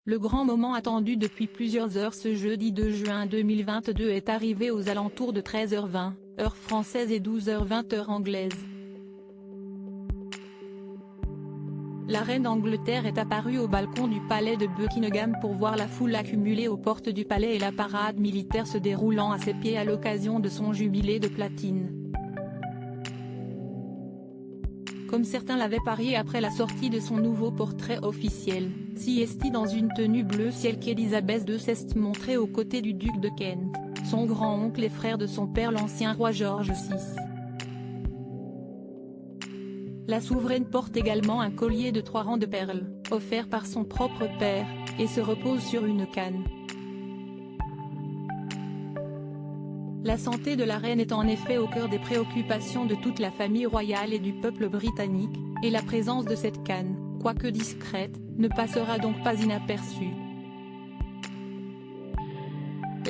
Le grand moment attendu depuis plusieurs heures ce jeudi 2 juin 2022 est arrivé aux alentours de 13h20, heure française et 12h20 heure anglaise. La reine d'Angleterre est apparue au balcon du palais de Buckingham pour voir la foule accumulée aux portes du palais et la parade militaire se déroulant à ses pieds à l'occasion de son jubilé de platine. Comme certains l'avaient parié après la sortie de son nouveau portrait officiel, CST dans une tenue bleu ciel qu'Elisabeth II s'est montrée aux côtés du duc de Kent, son grand-oncle et frère de son père l'ancien roi George VI. La souveraine porte également un collier de 3 rangs de perles, offert par son propre père, et se repose sur une canne. La santé de la reine est en effet au cœur des préoccupations de toute la famille royale et du peuple britannique, et la présence de cette canne, quoique discrète, ne passera donc pas inaperçue.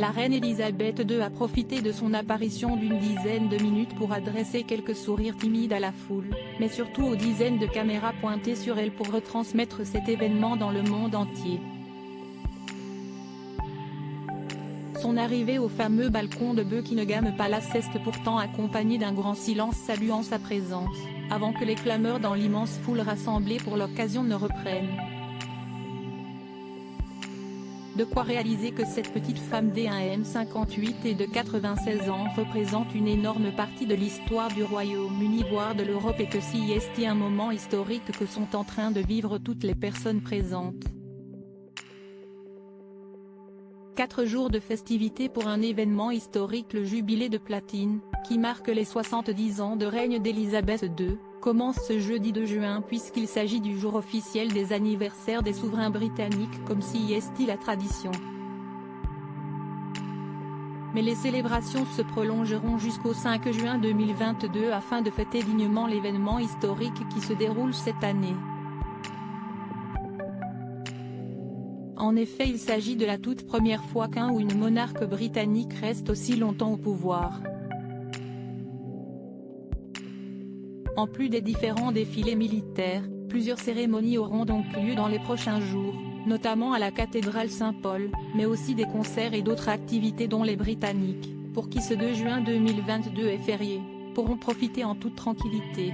La reine Elisabeth II a profité de son apparition d'une dizaine de minutes pour adresser quelques sourires timides à la foule, mais surtout aux dizaines de caméras pointées sur elle pour retransmettre cet événement dans le monde entier. Son arrivée au fameux balcon de Buckingham Palace est pourtant accompagnée d'un grand silence saluant sa présence, avant que les clameurs dans l'immense foule rassemblée pour l'occasion ne reprennent. De quoi réaliser que cette petite femme d'A.M. 58 et de 96 ans représente une énorme partie de l'histoire du Royaume-Uni voire de l'Europe et que CST un moment historique que sont en train de vivre toutes les personnes présentes. 4 jours de festivités pour un événement historique, le jubilé de platine, qui marque les 70 ans de règne d'Elisabeth II, commence ce jeudi 2 juin puisqu'il s'agit du jour officiel des anniversaires des souverains britanniques comme CST la tradition. Mais les célébrations se prolongeront jusqu'au 5 juin 2022 afin de fêter dignement l'événement historique qui se déroule cette année. En effet, il s'agit de la toute première fois qu'un ou une monarque britannique reste aussi longtemps au pouvoir. En plus des différents défilés militaires, plusieurs cérémonies auront donc lieu dans les prochains jours, notamment à la cathédrale Saint-Paul, mais aussi des concerts et d'autres activités dont les Britanniques, pour qui ce 2 juin 2022 est férié, pourront profiter en toute tranquillité.